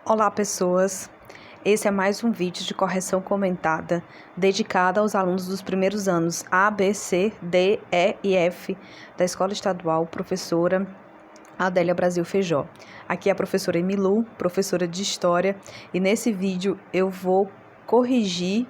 Olá, pessoas! Esse é mais um vídeo de correção comentada dedicado aos alunos dos primeiros anos A, B, C, D, E e F da Escola Estadual Professora Adélia Brasil Feijó. Aqui é a professora Emilu, professora de História, e nesse vídeo eu vou corrigir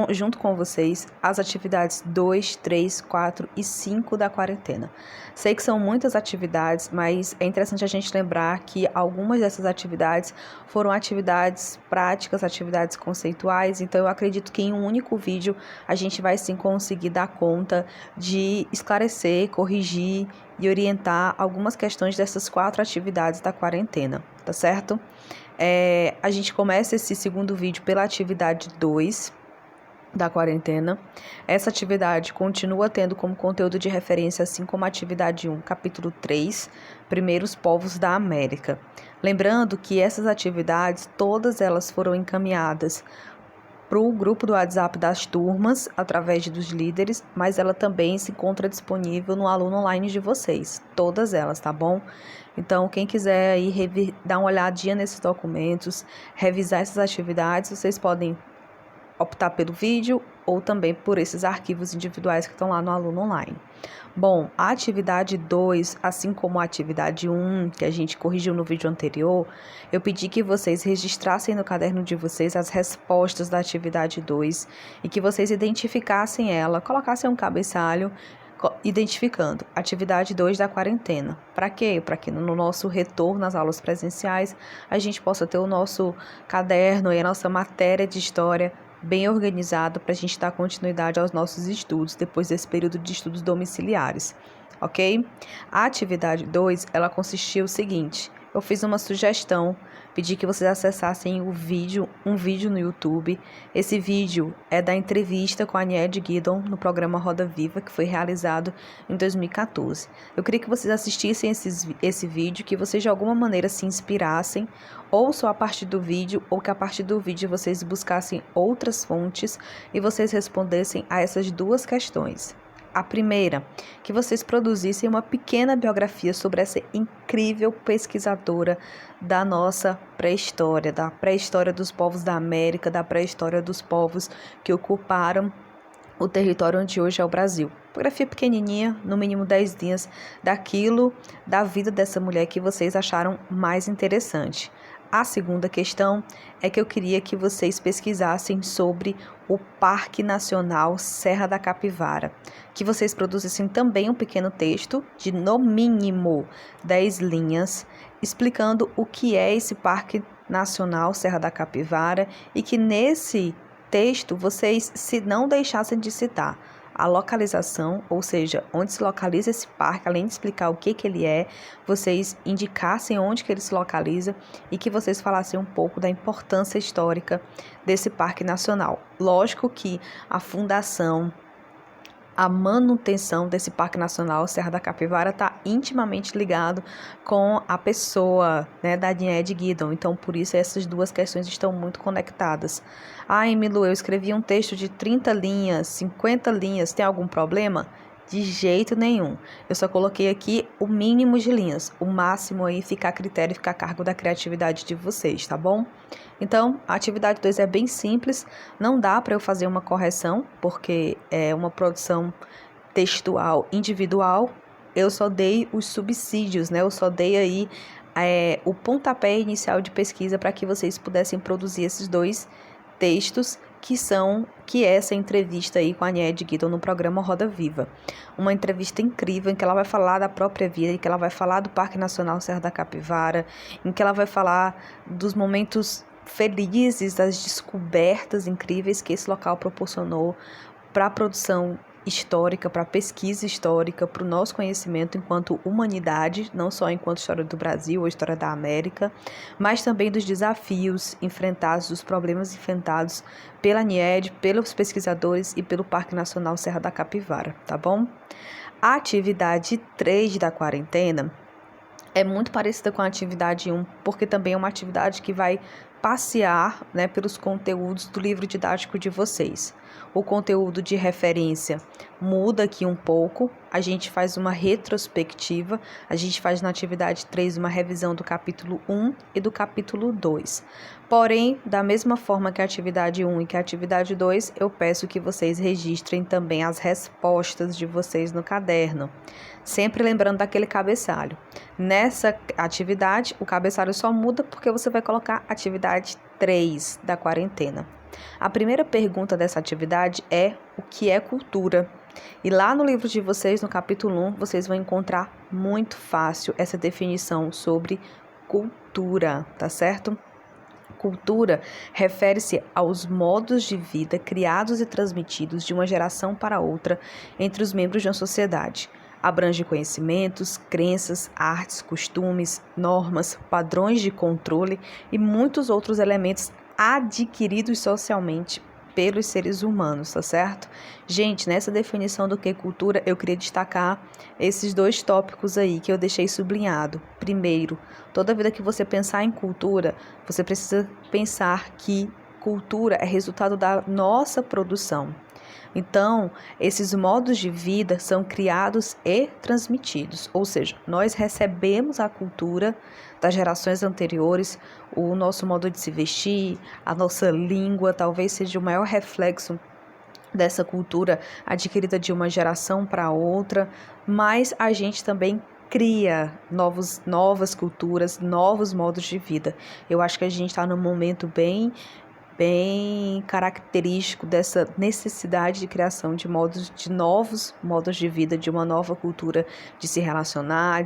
junto com vocês as atividades 2, 3, 4 e 5 da quarentena. Sei que são muitas atividades, mas é interessante a gente lembrar que algumas dessas atividades foram atividades práticas, atividades conceituais, então eu acredito que em um único vídeo a gente vai sim conseguir dar conta de esclarecer, corrigir e orientar algumas questões dessas 4 atividades da quarentena, tá certo? A gente começa esse segundo vídeo pela atividade 2 da quarentena. Essa atividade continua tendo como conteúdo de referência, assim como a atividade 1, capítulo 3, Primeiros Povos da América. Lembrando que essas atividades, todas elas foram encaminhadas para o grupo do WhatsApp das turmas, através dos líderes, mas ela também se encontra disponível no aluno online de vocês, todas elas, tá bom? Então, quem quiser aí dar uma olhadinha nesses documentos, revisar essas atividades, vocês podem optar pelo vídeo ou também por esses arquivos individuais que estão lá no aluno online. Bom, a atividade 2, assim como a atividade 1, que a gente corrigiu no vídeo anterior, eu pedi que vocês registrassem no caderno de vocês as respostas da atividade 2 e que vocês identificassem ela, colocassem um cabeçalho identificando atividade 2 da quarentena. Para quê? Para que no nosso retorno às aulas presenciais a gente possa ter o nosso caderno e a nossa matéria de história bem organizado para a gente dar continuidade aos nossos estudos depois desse período de estudos domiciliares, ok? A atividade 2, ela consistia o seguinte: eu fiz uma sugestão, pedi que vocês acessassem um vídeo no YouTube. Esse vídeo é da entrevista com a Nied Guidon no programa Roda Viva, que foi realizado em 2014. Eu queria que vocês assistissem esse vídeo, que vocês de alguma maneira se inspirassem, ou só a partir do vídeo, ou que a partir do vídeo vocês buscassem outras fontes e vocês respondessem a essas duas questões. A primeira, que vocês produzissem uma pequena biografia sobre essa incrível pesquisadora da nossa pré-história, da pré-história dos povos da América, da pré-história dos povos que ocuparam o território onde hoje é o Brasil. Biografia pequenininha, no mínimo 10 linhas, da vida dessa mulher que vocês acharam mais interessante. A segunda questão é que eu queria que vocês pesquisassem sobre o Parque Nacional Serra da Capivara, que vocês produzissem também um pequeno texto de no mínimo 10 linhas, explicando o que é esse Parque Nacional Serra da Capivara e que nesse texto vocês se não deixassem de citar a localização, ou seja, onde se localiza esse parque, além de explicar o que ele é, vocês indicassem onde que ele se localiza e que vocês falassem um pouco da importância histórica desse parque nacional. Lógico que a fundação, a manutenção desse Parque Nacional Serra da Capivara está intimamente ligado com a pessoa, né, da Nied Guidon. Então, por isso, essas duas questões estão muito conectadas. Emilu, eu escrevi um texto de 30 linhas, 50 linhas, tem algum problema? De jeito nenhum. Eu só coloquei aqui o mínimo de linhas. O máximo aí fica a critério e fica a cargo da criatividade de vocês, tá bom? Então, a atividade 2 é bem simples. Não dá para eu fazer uma correção, porque é uma produção textual individual. Eu só dei os subsídios, né? Eu só dei aí o pontapé inicial de pesquisa para que vocês pudessem produzir esses 2 textos, que é essa entrevista aí com a Nied Guidon no programa Roda Viva. Uma entrevista incrível em que ela vai falar da própria vida, em que ela vai falar do Parque Nacional Serra da Capivara, em que ela vai falar dos momentos felizes, das descobertas incríveis que esse local proporcionou para a produção histórica, para a pesquisa histórica, para o nosso conhecimento enquanto humanidade, não só enquanto história do Brasil ou história da América, mas também dos desafios enfrentados, dos problemas enfrentados pela Nied, pelos pesquisadores e pelo Parque Nacional Serra da Capivara, tá bom? A atividade 3 da quarentena é muito parecida com a atividade 1, porque também é uma atividade que vai passear, né, pelos conteúdos do livro didático de vocês. O conteúdo de referência muda aqui um pouco, a gente faz uma retrospectiva, a gente faz na atividade 3 uma revisão do capítulo 1 e do capítulo 2. Porém, da mesma forma que a atividade 1 e que a atividade 2, eu peço que vocês registrem também as respostas de vocês no caderno. Sempre lembrando daquele cabeçalho. Nessa atividade, o cabeçalho só muda porque você vai colocar atividade 3 da quarentena. A primeira pergunta dessa atividade é: o que é cultura? E lá no livro de vocês, no capítulo 1, vocês vão encontrar muito fácil essa definição sobre cultura, tá certo? Cultura refere-se aos modos de vida criados e transmitidos de uma geração para outra entre os membros de uma sociedade. Abrange conhecimentos, crenças, artes, costumes, normas, padrões de controle e muitos outros elementos adquiridos socialmente pelos seres humanos, tá certo? Gente, nessa definição do que é cultura, eu queria destacar esses 2 tópicos aí que eu deixei sublinhado. Primeiro, toda vida que você pensar em cultura, você precisa pensar que cultura é resultado da nossa produção. Então, esses modos de vida são criados e transmitidos, ou seja, nós recebemos a cultura das gerações anteriores, o nosso modo de se vestir, a nossa língua, talvez seja o maior reflexo dessa cultura adquirida de uma geração para outra, mas a gente também cria novas culturas, novos modos de vida. Eu acho que a gente está num momento bem característico dessa necessidade de criação de novos modos de vida, de uma nova cultura de se relacionar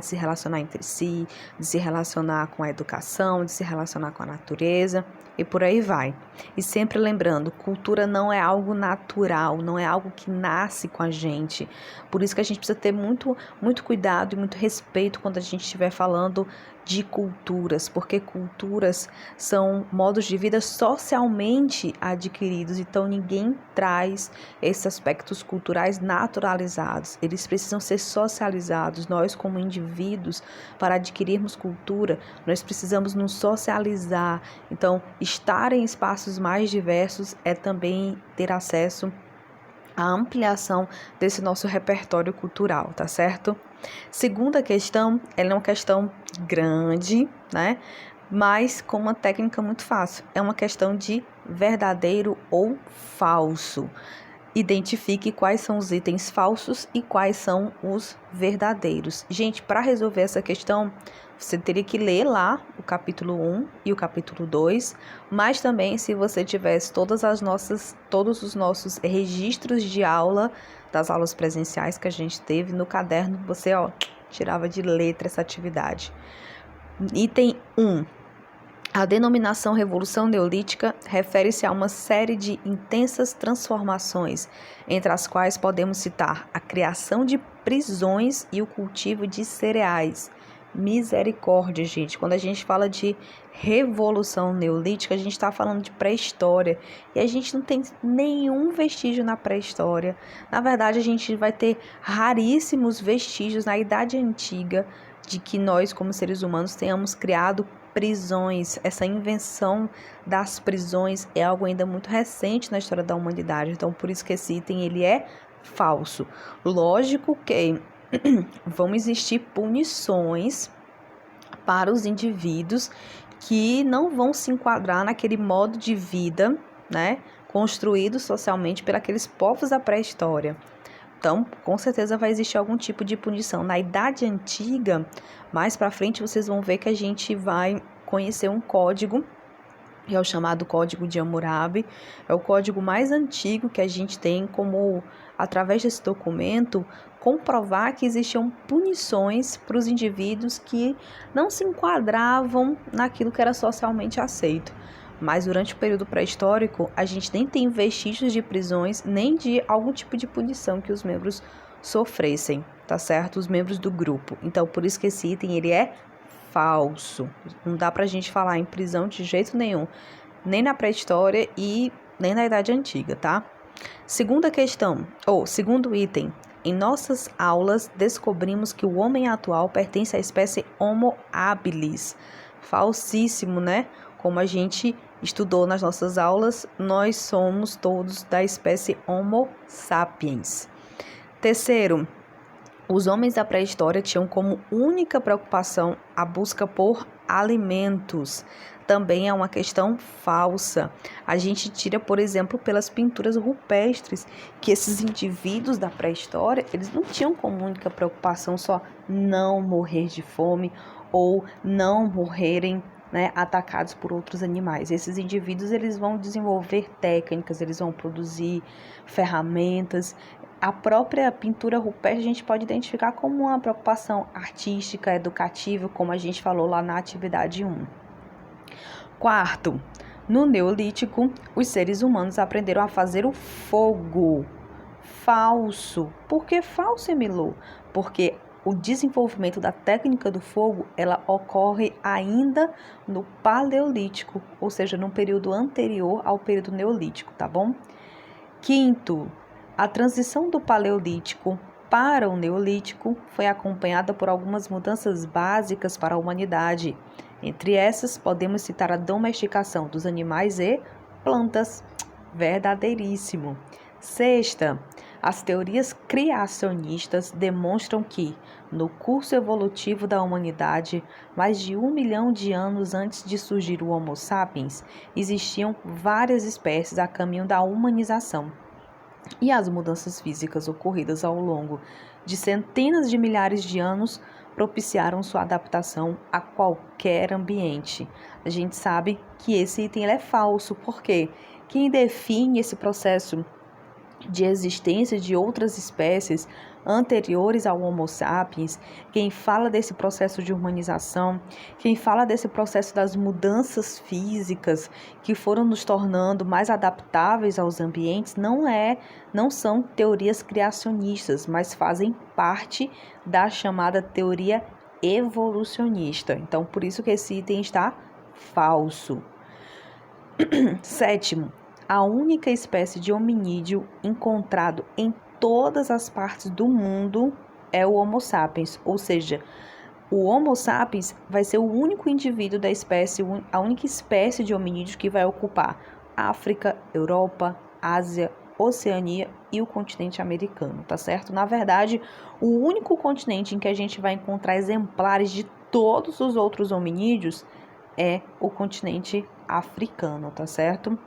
entre si, de se relacionar com a educação, de se relacionar com a natureza e por aí vai. E sempre lembrando, cultura não é algo natural, não é algo que nasce com a gente. Por isso que a gente precisa ter muito cuidado e muito respeito quando a gente estiver falando de culturas, porque culturas são modos de vida socialmente adquiridos, então ninguém traz esses aspectos culturais naturalizados, eles precisam ser socializados. Nós, como indivíduos, para adquirirmos cultura, nós precisamos nos socializar, então estar em espaços mais diversos é também ter acesso à ampliação desse nosso repertório cultural, tá certo? Segunda questão, ela é uma questão grande, né? Mas com uma técnica muito fácil. É uma questão de verdadeiro ou falso. Identifique quais são os itens falsos e quais são os verdadeiros. Gente, para resolver essa questão, você teria que ler lá o capítulo 1 e o capítulo 2, mas também se você tivesse todos os nossos registros de aula, das aulas presenciais que a gente teve no caderno, você tirava de letra essa atividade. Item 1. A denominação Revolução Neolítica refere-se a uma série de intensas transformações, entre as quais podemos citar a criação de prisões e o cultivo de cereais. Misericórdia, gente. Quando a gente fala de Revolução Neolítica, a gente está falando de pré-história. E a gente não tem nenhum vestígio na pré-história. Na verdade, a gente vai ter raríssimos vestígios na Idade Antiga de que nós, como seres humanos, tenhamos criado prisões. Essa invenção das prisões é algo ainda muito recente na história da humanidade. Então, por isso que esse item ele é falso. Lógico que vão existir punições para os indivíduos que não vão se enquadrar naquele modo de vida, né, construído socialmente por aqueles povos da pré-história. Então, com certeza vai existir algum tipo de punição. Na Idade Antiga, mais para frente, vocês vão ver que a gente vai conhecer um código, que é o chamado Código de Hammurabi. É o código mais antigo que a gente tem como, através desse documento, comprovar que existiam punições para os indivíduos que não se enquadravam naquilo que era socialmente aceito. Mas durante o período pré-histórico, a gente nem tem vestígios de prisões, nem de algum tipo de punição que os membros sofressem, tá certo? Os membros do grupo. Então, por isso que esse item, ele é falso. Não dá pra gente falar em prisão de jeito nenhum, nem na pré-história e nem na Idade Antiga, tá? Segunda questão, segundo item. Em nossas aulas, descobrimos que o homem atual pertence à espécie Homo habilis. Falsíssimo, né? Como a gente estudou nas nossas aulas, nós somos todos da espécie Homo sapiens. Terceiro, os homens da pré-história tinham como única preocupação a busca por alimentos. Também é uma questão falsa. A gente tira, por exemplo, pelas pinturas rupestres, que esses indivíduos da pré-história, eles não tinham como única preocupação só não morrer de fome ou não morrerem, né, atacados por outros animais. Esses indivíduos, eles vão desenvolver técnicas, eles vão produzir ferramentas. A própria pintura rupestre a gente pode identificar como uma preocupação artística, educativa, como a gente falou lá na atividade 1. Quarto, no Neolítico, os seres humanos aprenderam a fazer o fogo. Falso. Por que falso, Emilu? Porque o desenvolvimento da técnica do fogo, ela ocorre ainda no Paleolítico, ou seja, no período anterior ao período Neolítico, tá bom? Quinto, a transição do Paleolítico para o Neolítico foi acompanhada por algumas mudanças básicas para a humanidade. Entre essas, podemos citar a domesticação dos animais e plantas. Verdadeiríssimo. Sexta, as teorias criacionistas demonstram que, no curso evolutivo da humanidade, mais de 1 milhão de anos antes de surgir o Homo sapiens, existiam várias espécies a caminho da humanização. E as mudanças físicas ocorridas ao longo de centenas de milhares de anos propiciaram sua adaptação a qualquer ambiente. A gente sabe que esse item é falso, porque quem define esse processo de existência de outras espécies anteriores ao Homo sapiens, quem fala desse processo de humanização, quem fala desse processo das mudanças físicas que foram nos tornando mais adaptáveis aos ambientes, não são teorias criacionistas, mas fazem parte da chamada teoria evolucionista. Então, por isso que esse item está falso. Sétimo, a única espécie de hominídeo encontrado em todas as partes do mundo é o Homo sapiens, ou seja, o Homo sapiens vai ser o único indivíduo da espécie, a única espécie de hominídeo que vai ocupar África, Europa, Ásia, Oceania e o continente americano, tá certo? Na verdade, o único continente em que a gente vai encontrar exemplares de todos os outros hominídeos é o continente africano, tá certo?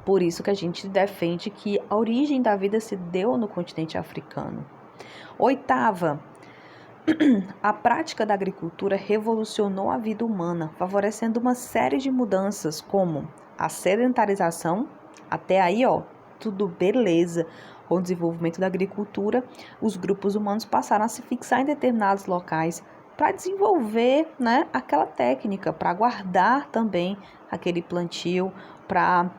Por isso que a gente defende que a origem da vida se deu no continente africano. Oitava, a prática da agricultura revolucionou a vida humana, favorecendo uma série de mudanças, como a sedentarização, até aí, tudo beleza. Com o desenvolvimento da agricultura, os grupos humanos passaram a se fixar em determinados locais para desenvolver, né, aquela técnica, para guardar também aquele plantio, para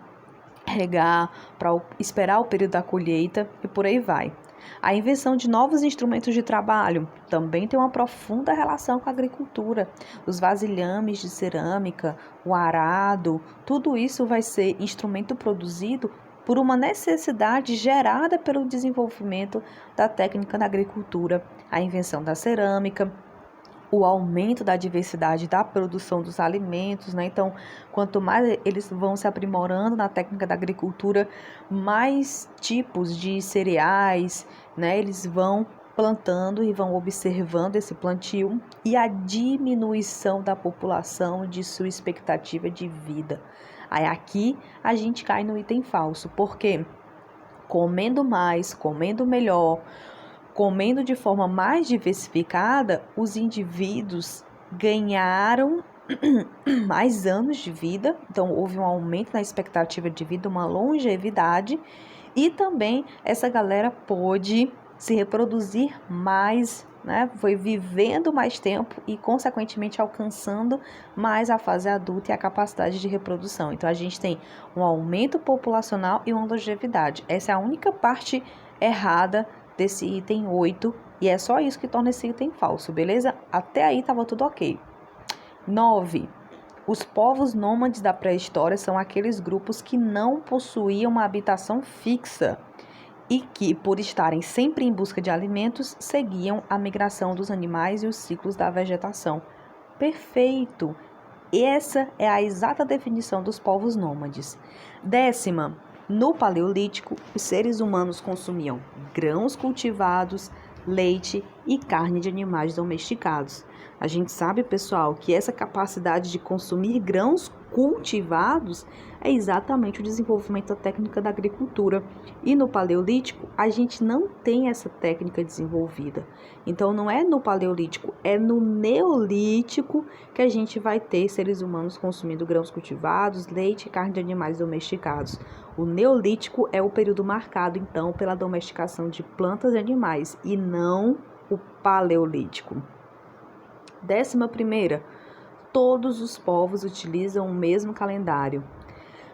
regar, para esperar o período da colheita e por aí vai. A invenção de novos instrumentos de trabalho também tem uma profunda relação com a agricultura. Os vasilhames de cerâmica, o arado, tudo isso vai ser instrumento produzido por uma necessidade gerada pelo desenvolvimento da técnica da agricultura, a invenção da cerâmica, o aumento da diversidade da produção dos alimentos, né? Então, quanto mais eles vão se aprimorando na técnica da agricultura, mais tipos de cereais, né, eles vão plantando e vão observando esse plantio e a diminuição da população de sua expectativa de vida. Aí aqui a gente cai no item falso, porque comendo mais, comendo melhor, comendo de forma mais diversificada, os indivíduos ganharam mais anos de vida, então houve um aumento na expectativa de vida, uma longevidade, e também essa galera pôde se reproduzir mais, né? Foi vivendo mais tempo e, consequentemente, alcançando mais a fase adulta e a capacidade de reprodução. Então, a gente tem um aumento populacional e uma longevidade. Essa é a única parte errada desse item 8, e é só isso que torna esse item falso, beleza? Até aí estava tudo ok. 9. Os povos nômades da pré-história são aqueles grupos que não possuíam uma habitação fixa e que, por estarem sempre em busca de alimentos, seguiam a migração dos animais e os ciclos da vegetação. Perfeito! Essa é a exata definição dos povos nômades. 10ª, no Paleolítico, os seres humanos consumiam grãos cultivados, leite e carne de animais domesticados. A gente sabe, pessoal, que essa capacidade de consumir grãos cultivados é exatamente o desenvolvimento da técnica da agricultura. E no Paleolítico, a gente não tem essa técnica desenvolvida. Então, não é no Paleolítico, é no Neolítico que a gente vai ter seres humanos consumindo grãos cultivados, leite e carne de animais domesticados. O Neolítico é o período marcado, então, pela domesticação de plantas e animais, e não o Paleolítico. 11ª, todos os povos utilizam o mesmo calendário.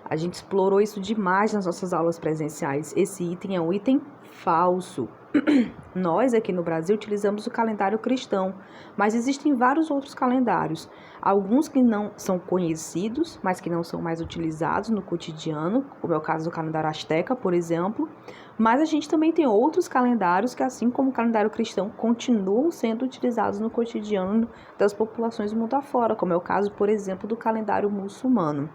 A gente explorou isso demais nas nossas aulas presenciais. Esse item é um item falso. Nós aqui no Brasil utilizamos o calendário cristão, mas existem vários outros calendários. Alguns que não são conhecidos, mas que não são mais utilizados no cotidiano, como é o caso do calendário asteca, por exemplo. Mas a gente também tem outros calendários que, assim como o calendário cristão, continuam sendo utilizados no cotidiano das populações do mundo afora, como é o caso, por exemplo, do calendário muçulmano.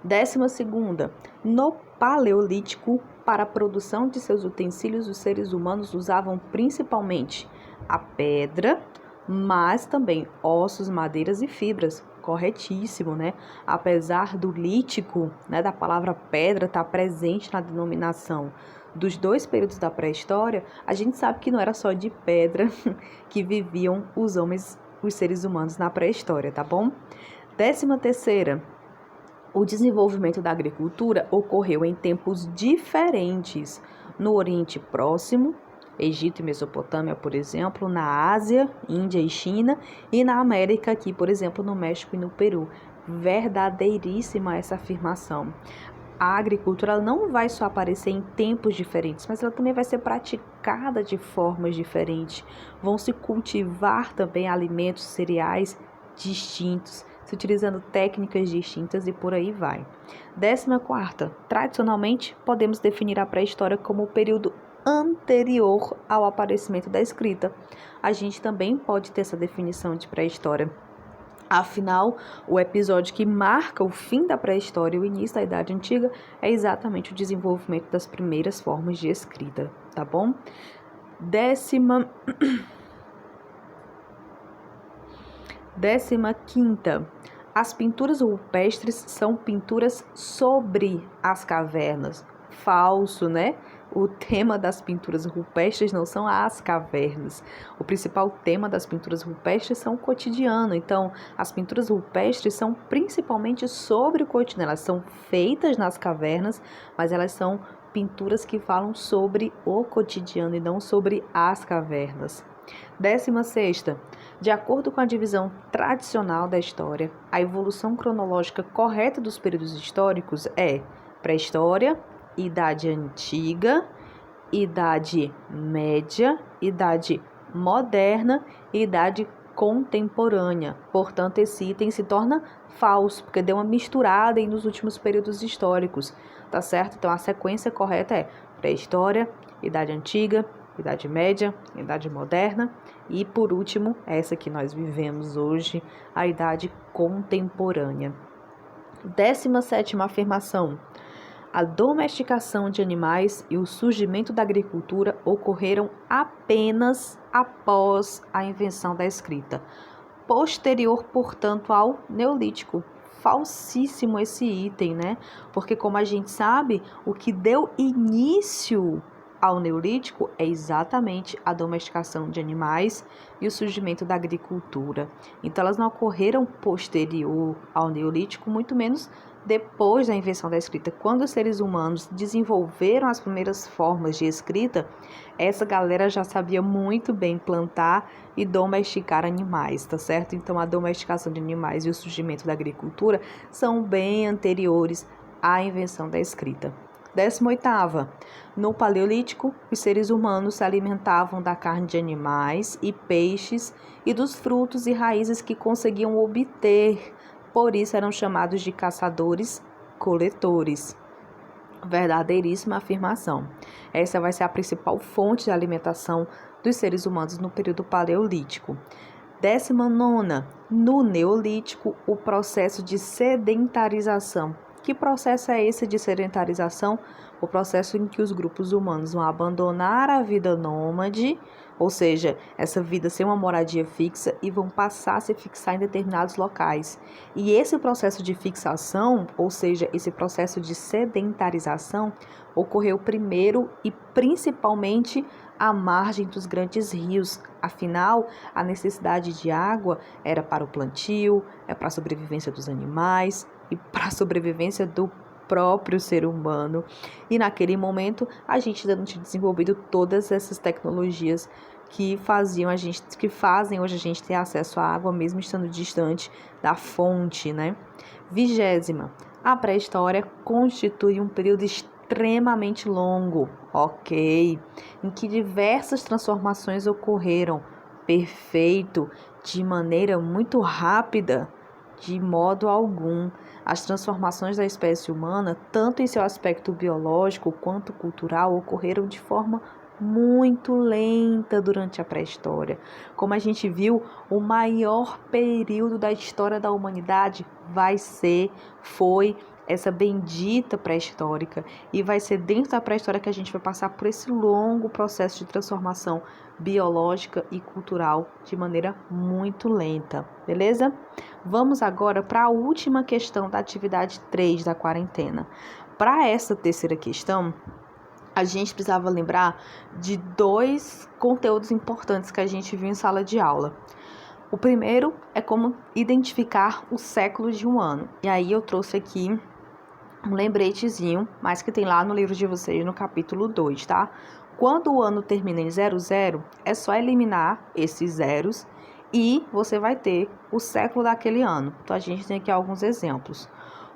12ª, no Paleolítico, para a produção de seus utensílios, os seres humanos usavam principalmente a pedra, mas também ossos, madeiras e fibras. Corretíssimo, né? Apesar do lítico, né, da palavra pedra estar presente na denominação dos dois períodos da pré-história, a gente sabe que não era só de pedra que viviam os homens, os seres humanos na pré-história, tá bom? 13ª, o desenvolvimento da agricultura ocorreu em tempos diferentes no Oriente Próximo, Egito e Mesopotâmia, por exemplo, na Ásia, Índia e China, e na América, aqui, por exemplo, no México e no Peru. Verdadeiríssima essa afirmação. A agricultura não vai só aparecer em tempos diferentes, mas ela também vai ser praticada de formas diferentes. Vão se cultivar também alimentos, cereais distintos, se utilizando técnicas distintas e por aí vai. 14ª, tradicionalmente, podemos definir a pré-história como o período anterior ao aparecimento da escrita. A gente também pode ter essa definição de pré-história. Afinal, o episódio que marca o fim da pré-história e o início da Idade Antiga é exatamente o desenvolvimento das primeiras formas de escrita, tá bom? 15ª, as pinturas rupestres são pinturas sobre as cavernas. Falso, né? O tema das pinturas rupestres não são as cavernas. O principal tema das pinturas rupestres são o cotidiano. Então, as pinturas rupestres são principalmente sobre o cotidiano. Elas são feitas nas cavernas, mas elas são pinturas que falam sobre o cotidiano e não sobre as cavernas. 16ª, de acordo com a divisão tradicional da história, a evolução cronológica correta dos períodos históricos é pré-história, Idade Antiga, Idade Média, Idade Moderna e Idade Contemporânea. Portanto, esse item se torna falso, porque deu uma misturada aí nos últimos períodos históricos, tá certo? Então, a sequência correta é pré-história, Idade Antiga, Idade Média, Idade Moderna e, por último, essa que nós vivemos hoje, a Idade Contemporânea. 17ª afirmação. A domesticação de animais e o surgimento da agricultura ocorreram apenas após a invenção da escrita, posterior, portanto, ao Neolítico. Falsíssimo esse item, né? Porque, como a gente sabe, o que deu início ao Neolítico é exatamente a domesticação de animais e o surgimento da agricultura. Então, elas não ocorreram posterior ao Neolítico, muito menos depois da invenção da escrita. Quando os seres humanos desenvolveram as primeiras formas de escrita, essa galera já sabia muito bem plantar e domesticar animais, tá certo? Então, a domesticação de animais e o surgimento da agricultura são bem anteriores à invenção da escrita. 18ª. No Paleolítico, os seres humanos se alimentavam da carne de animais e peixes e dos frutos e raízes que conseguiam obter. Por isso eram chamados de caçadores-coletores. Verdadeiríssima afirmação. Essa vai ser a principal fonte de alimentação dos seres humanos no período paleolítico. 19ª, no Neolítico, o processo de sedentarização. Que processo é esse de sedentarização? O processo em que os grupos humanos vão abandonar a vida nômade, ou seja, essa vida sem uma moradia fixa, e vão passar a se fixar em determinados locais. E esse processo de fixação, ou seja, esse processo de sedentarização, ocorreu primeiro e principalmente à margem dos grandes rios. Afinal, a necessidade de água era para o plantio, para a sobrevivência dos animais e para a sobrevivência do próprio ser humano. E naquele momento, a gente ainda não tinha desenvolvido todas essas tecnologias que fazem hoje a gente ter acesso à água, mesmo estando distante da fonte, né? 20ª, a pré-história constitui um período extremamente longo, ok, em que diversas transformações ocorreram, perfeito, de maneira muito rápida, de modo algum. As transformações da espécie humana, tanto em seu aspecto biológico quanto cultural, ocorreram de forma muito lenta durante a pré-história. Como a gente viu, o maior período da história da humanidade foi essa bendita pré-histórica, e vai ser dentro da pré-história que a gente vai passar por esse longo processo de transformação biológica e cultural de maneira muito lenta, beleza? Vamos agora para a última questão da atividade 3 da quarentena. Para essa terceira questão, a gente precisava lembrar de 2 conteúdos importantes que a gente viu em sala de aula. O primeiro é como identificar os séculos de um ano. E aí eu trouxe aqui um lembretezinho, mas que tem lá no livro de vocês, no capítulo 2, tá? Quando o ano termina em 00, é só eliminar esses zeros e você vai ter o século daquele ano. Então, a gente tem aqui alguns exemplos.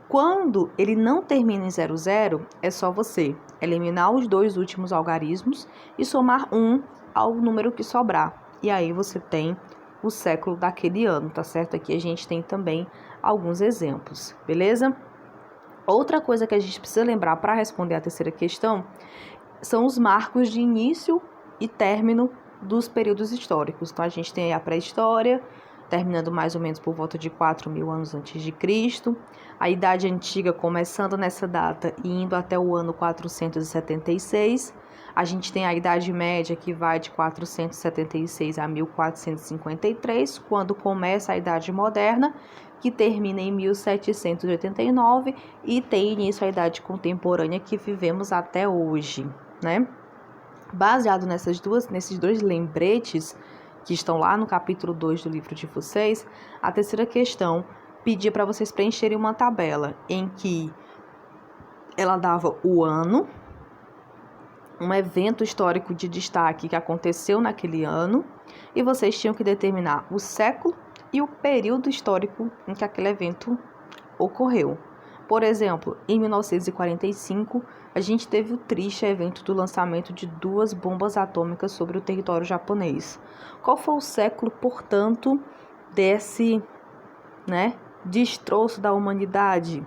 Quando ele não termina em 00, é só você eliminar os 2 últimos algarismos e somar 1 ao número que sobrar. E aí você tem o século daquele ano, tá certo? Aqui a gente tem também alguns exemplos, beleza? Outra coisa que a gente precisa lembrar para responder a terceira questão são os marcos de início e término dos períodos históricos. Então, a gente tem a pré-história, terminando mais ou menos por volta de 4.000 anos antes de Cristo, a Idade Antiga começando nessa data e indo até o ano 476. A gente tem a Idade Média, que vai de 476 a 1453, quando começa a Idade Moderna, que termina em 1789 e tem início a Idade Contemporânea, que vivemos até hoje, né? Baseado nesses 2 lembretes que estão lá no capítulo 2 do livro de vocês, a terceira questão pedia para vocês preencherem uma tabela em que ela dava o ano, um evento histórico de destaque que aconteceu naquele ano, e vocês tinham que determinar o século e o período histórico em que aquele evento ocorreu. Por exemplo, em 1945, a gente teve o triste evento do lançamento de 2 bombas atômicas sobre o território japonês. Qual foi o século, portanto, desse, destroço da humanidade?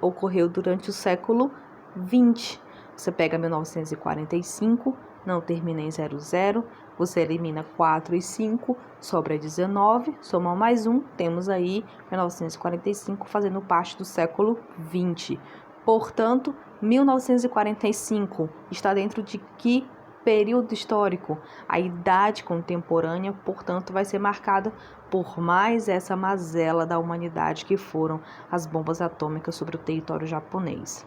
Ocorreu durante o século 20. Você pega 1945, não termina em 00, você elimina 4 e 5, sobra 19, soma mais 1, temos aí 1945 fazendo parte do século 20. Portanto, 1945 está dentro de que período histórico? A Idade Contemporânea, portanto, vai ser marcada por mais essa mazela da humanidade que foram as bombas atômicas sobre o território japonês.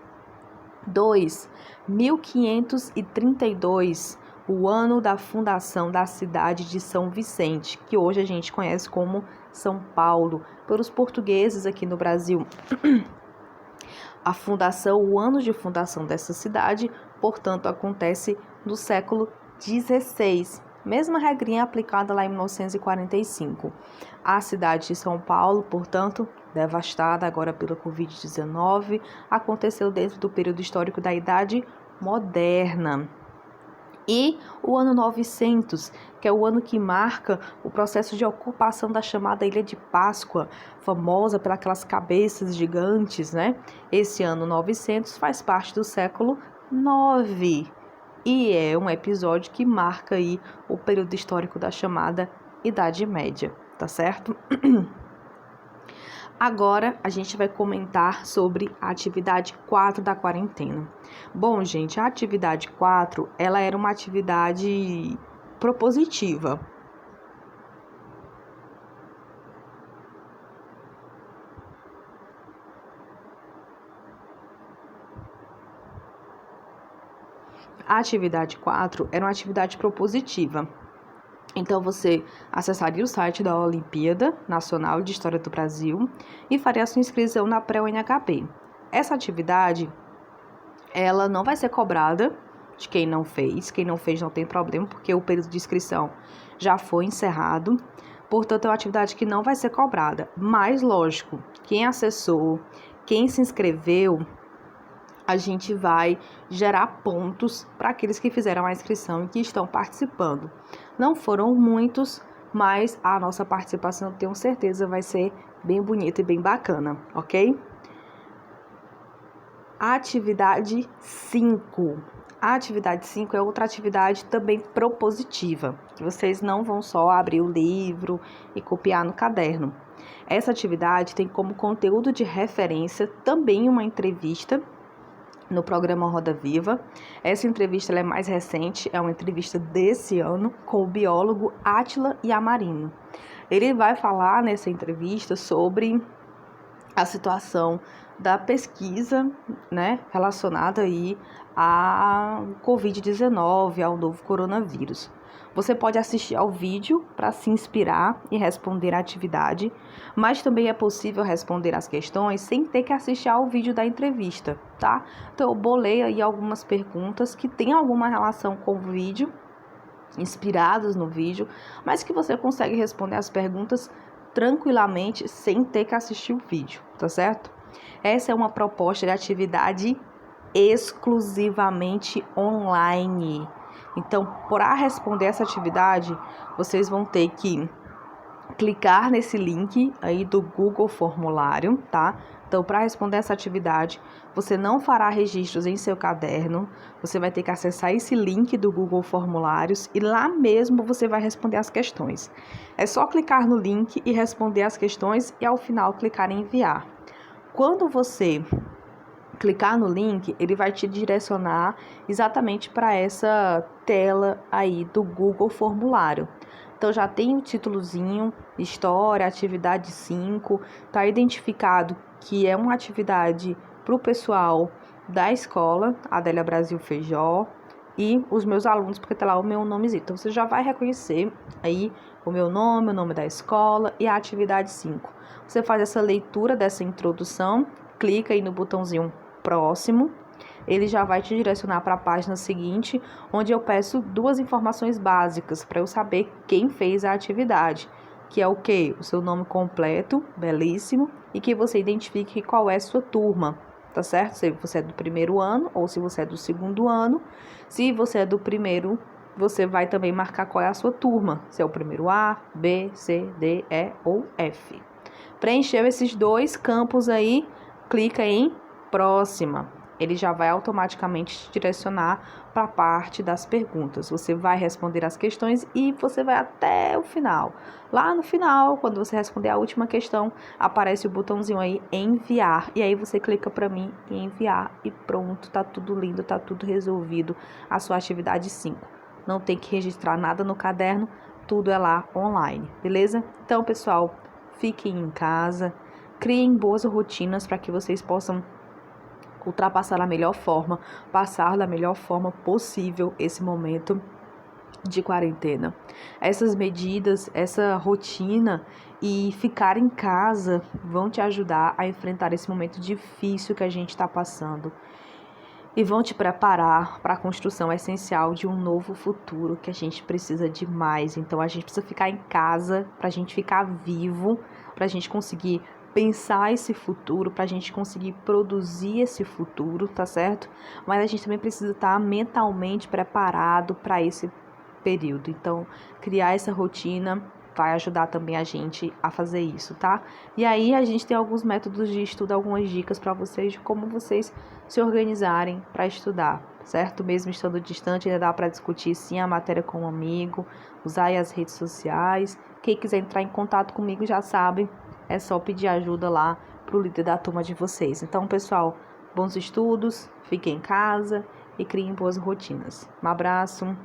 2. 1532, o ano da fundação da cidade de São Vicente, que hoje a gente conhece como São Paulo, pelos portugueses aqui no Brasil. O ano de fundação dessa cidade, portanto, acontece no século XVI. Mesma regrinha aplicada lá em 1945. A cidade de São Paulo, portanto, devastada agora pela Covid-19, aconteceu dentro do período histórico da Idade Moderna. E o ano 900, que é o ano que marca o processo de ocupação da chamada Ilha de Páscoa, famosa pelas cabeças gigantes, né? Esse ano 900 faz parte do século 9 e é um episódio que marca aí o período histórico da chamada Idade média, tá certo? Agora, a gente vai comentar sobre a atividade 4 da quarentena. Bom, gente, a atividade 4, ela era uma atividade propositiva. A atividade 4 era uma atividade propositiva. Então, você acessaria o site da Olimpíada Nacional de História do Brasil e faria a sua inscrição na pré-UNHP. Essa atividade, ela não vai ser cobrada de quem não fez. Quem não fez não tem problema, porque o período de inscrição já foi encerrado. Portanto, é uma atividade que não vai ser cobrada. Mas, lógico, quem acessou, quem se inscreveu, a gente vai gerar pontos para aqueles que fizeram a inscrição e que estão participando. Não foram muitos, mas a nossa participação, tenho certeza, vai ser bem bonita e bem bacana, ok? Atividade 5. A atividade 5 é outra atividade também propositiva, que vocês não vão só abrir o livro e copiar no caderno. Essa atividade tem como conteúdo de referência também uma entrevista no programa Roda Viva. Essa entrevista ela é mais recente, é uma entrevista desse ano com o biólogo Átila Yamarino. Ele vai falar nessa entrevista sobre a situação da pesquisa, né, relacionada aí à Covid-19, ao novo coronavírus. Você pode assistir ao vídeo para se inspirar e responder a atividade, mas também é possível responder as questões sem ter que assistir ao vídeo da entrevista, tá? Então, eu bolei aí algumas perguntas que têm alguma relação com o vídeo, inspiradas no vídeo, mas que você consegue responder as perguntas tranquilamente sem ter que assistir o vídeo, tá certo? Essa é uma proposta de atividade exclusivamente online. Então, para responder essa atividade, vocês vão ter que clicar nesse link aí do Google Formulário, tá? Então, para responder essa atividade, você não fará registros em seu caderno, você vai ter que acessar esse link do Google Formulários e lá mesmo você vai responder as questões. É só clicar no link e responder as questões e ao final clicar em enviar. Quando você clicar no link, ele vai te direcionar exatamente para essa tela aí do Google Formulário. Então, já tem o títulozinho, História, Atividade 5, tá identificado que é uma atividade para o pessoal da escola, Adélia Brasil Feijó, e os meus alunos, porque tá lá o meu nomezinho. Então, você já vai reconhecer aí o meu nome, o nome da escola e a atividade 5. Você faz essa leitura dessa introdução, clica aí no botãozinho próximo, ele já vai te direcionar para a página seguinte, onde eu peço 2 informações básicas para eu saber quem fez a atividade, que é o quê? O seu nome completo, belíssimo, e que você identifique qual é a sua turma, tá certo? Se você é do primeiro ano ou se você é do segundo ano. Se você é do primeiro, você vai também marcar qual é a sua turma, se é o primeiro A, B, C, D, E ou F. Preencheu esses 2 campos aí, clica em próxima. Ele já vai automaticamente te direcionar para a parte das perguntas. Você vai responder as questões e você vai até o final. Lá no final, quando você responder a última questão, aparece o botãozinho aí, enviar. E aí você clica para mim em enviar e pronto, tá tudo lindo, tá tudo resolvido. A sua atividade 5. Não tem que registrar nada no caderno, tudo é lá online, beleza? Então, pessoal, fiquem em casa, criem boas rotinas para que vocês possam ultrapassar da melhor forma, passar da melhor forma possível esse momento de quarentena. Essas medidas, essa rotina e ficar em casa vão te ajudar a enfrentar esse momento difícil que a gente está passando e vão te preparar para a construção essencial de um novo futuro que a gente precisa de mais. Então, a gente precisa ficar em casa para a gente ficar vivo, para a gente conseguir pensar esse futuro, para a gente conseguir produzir esse futuro, tá certo? Mas a gente também precisa estar mentalmente preparado para esse período. Então, criar essa rotina vai ajudar também a gente a fazer isso, tá? E aí a gente tem alguns métodos de estudo, algumas dicas para vocês de como vocês se organizarem para estudar. certo? Mesmo estando distante, ainda dá para discutir sim a matéria com um amigo, usar aí as redes sociais. Quem quiser entrar em contato comigo já sabe, é só pedir ajuda lá para o líder da turma de vocês. Então, pessoal, bons estudos, fiquem em casa e criem boas rotinas. Um abraço.